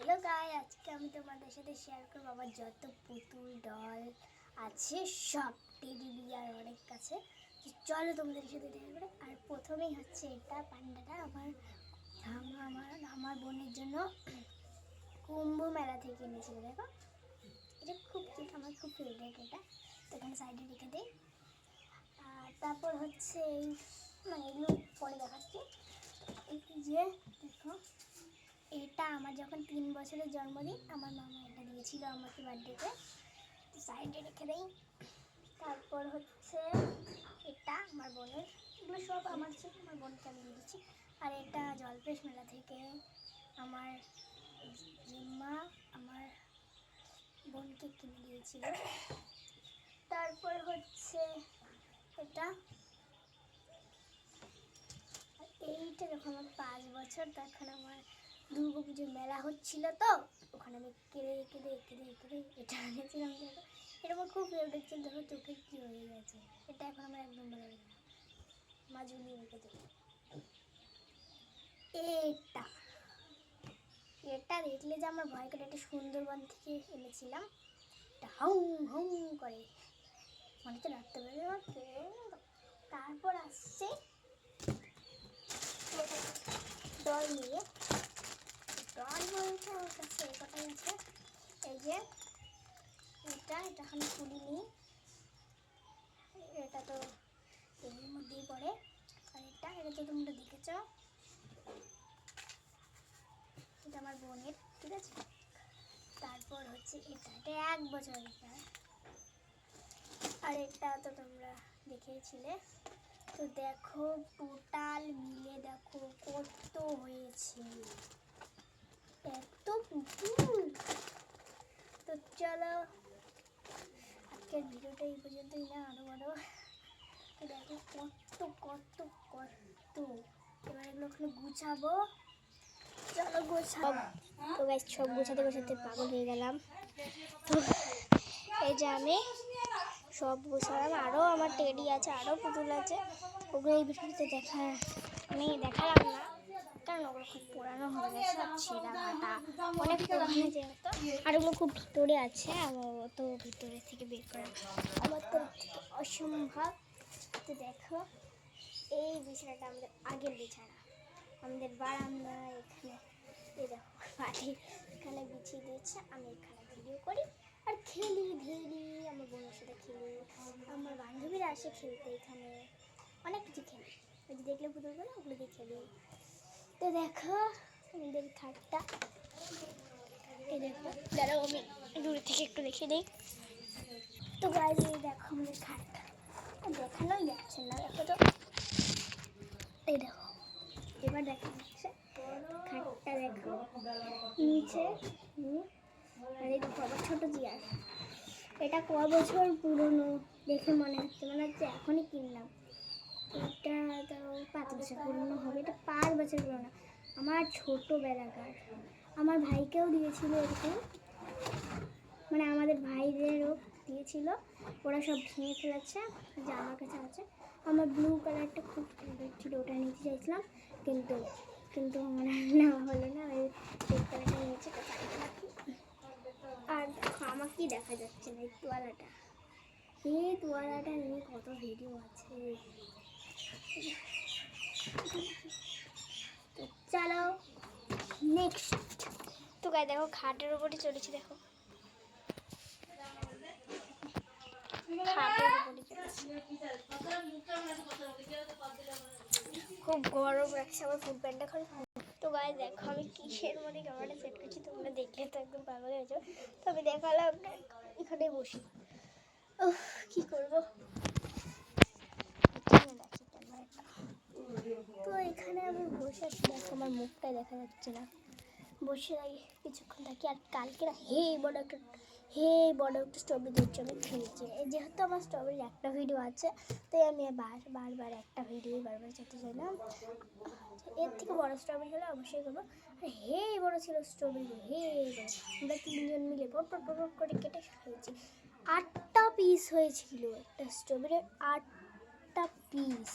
Hello guy, আজকে আমি তোমাদের সাথে শেয়ার করবো আমার যত পুতুল ডল আছে সব টেডি বিয়ার অনেক কাছে। চলো তোমাদের সাথে দেখা করে। আর প্রথমেই হচ্ছে এটা পান্ডাটা আমার বোনের জন্য কুম্ভ মেলা থেকে এনেছিল। দেখো এটা খুব কিউট, আমার খুব ফেভারিট এটা। তো এখানে সাইডে রেখে দিই। আর তারপর হচ্ছে এই এগুলো পরে দেখাচ্ছি। এই যে দেখো, এটা আমার যখন 3 বছরের জন্মদিন আমার মামা এটা দিয়েছিল আমাকে বার্থডেতে। সাইডে রেখে দেই। তারপর হচ্ছে এটা আমার বোনের, এগুলো সব আমার ছিল, আমার বোনকে আমি দিয়ে দিচ্ছি। আর এটা জলপেশ মেলা থেকে আমার জিম্মা আমার বোনকে কিনে দিয়েছিল। তারপর হচ্ছে এটা, এইটা যখন আমার 5 বছর তখন আমার দুর্গা পুজোর মেলা হচ্ছিল, তো ওখানে আমি কেঁদে এটা এনেছিলাম। দেখো এটা আমার খুব ফেভারিট ছিল। দেখো চোখে কি হয়ে গেছে, এটা এখন আমার একদম ভালো লাগে না, মা ঝুলিয়ে রেখে দেবো। এটা দেখলে যে আমার ভয় করে, এটা সুন্দরবন থেকে এনেছিলাম। এটা হাউ হাউ করে, মনে হচ্ছে রাত্রেবেলা তারপর আসছে ডল নিয়ে। ডল বলতে আমার কাছে কথাই আছে। এই যে এটা এখন খুলিনি, এটা তো এর মধ্যেই পড়ে। আর এটা তো তোমরা দেখেছ, এটা আমার বোনের, ঠিক আছে। তারপর হচ্ছে এটা 1 বছরের, আর এটা তো তোমরা দেখেছিলে। তো দেখো টোটাল মিলে দেখো কত হয়েছে, এত পুতুল। তো চলো আজকের ভিডিওটা এই পর্যন্তই, না আরো বড়। তো দেখো কত কত কত, এবার এগুলো ওখানে গুছাবো। চলো গোছাবো। তো গাইস সব গোছাতে পাগল হয়ে গেলাম। তো এই যে আমি সব গোছালাম, আরও আমার টেডি আছে, আরও পুতুল আছে। ওগুলো এই ভিডিওতে আমি দেখালাম না, কারণ ওগুলো খুব পুরানো হয়ে গেছে, আর ছেঁড়া কাটা অনেক পুরানো যেহেতু। আর ওগুলো খুব ভিতরে আছে, আমার তো ভিতরে থেকে বের করা আমার তরফ থেকে অসম্ভব। তো দেখো এই বিছানাটা আমাদের আগের বিছানা, আমাদের বারান্দা এখানে, এই দেখো পাটি এখানে বিছিয়ে দিয়েছে। আমি এখানে ভিডিও করি আর খেলি আমার বোনের সাথে খেলি, আমার বান্ধবীরা আসে খেলতে, এখানে অনেক কিছু খেলি। ওই যে দেখলে পুতুলগুলো, ওগুলো দিয়ে খেলি। তো দেখো আমাদের খাটটা, এই দেখো, দাঁড়াও আমি দূর থেকে একটু দেখে দিই। তো গাইজ এই দেখো আমাদের খাটটা, দেখানোই যাচ্ছে না, দেখো তো, এই দেখো এবার দেখা যাচ্ছে খাটটা। দেখো নিচে আর এই দেখো আবার ছোটো চেয়ার। এটা ক বছর পুরনো দেখে মনে হচ্ছে এখনই কিনলাম। এটা তো 5 বছর পুরনো হবে, এটা 5 বছর পুরনো, আমার ছোটোবেলাকার। আমার ভাইকেও দিয়েছিল এরকম, আমাদের ভাইদেরও দিয়েছিল, ওরা সব ভেঙে ফেলেছে। যে আমার কাছে আছে, আমার ব্লু কালারটা খুব ফেভারিট ছিল, ওটা নিতে চাইছিলাম, কিন্তু আমার নেওয়া হলো না। ওই রেড কালারটা নিয়েছে, আর দেখো আমাকেই দেখা যাচ্ছে না এই তোয়ালাটা। এই তোয়ালাটা নিয়ে কত ভিডিও আছে। তো চলো নেক্সট। তো গাই দেখো খাটের উপরে চলেছি, দেখো খুব গরম লাগছে, আমার ফুল প্যান্টটা এখন। তো গাই দেখো আমি কিসের মধ্যে ক্যামেরাটা সেট করছি, তোমরা দেখলে তো একদম পাগল হয়ে যাও। তবে দেখালাম এখানে বসি, কি করবো। তো এখানে আমি বসে আছি, দেখো আমার মুখটাই দেখা যাচ্ছে না, বসে কিছুক্ষণ থাকি। আর কালকে না বড় একটা স্ট্রবেরি আমি খেয়েছি। যেহেতু আমার স্ট্রবেরির একটা ভিডিও আছে, তাই আমি বারবার একটা ভিডিও বারবার যেতে চাইলাম। এর থেকে বড় স্ট্রবেরি হলে অবশ্যই করবো। আর বড় ছিল স্ট্রবেরি, বড়। আমরা 3 জন মিলে পট করে কেটে খেয়েছি। 8টা পিস হয়েছিল একটা স্ট্রবেরির, 8টা পিস।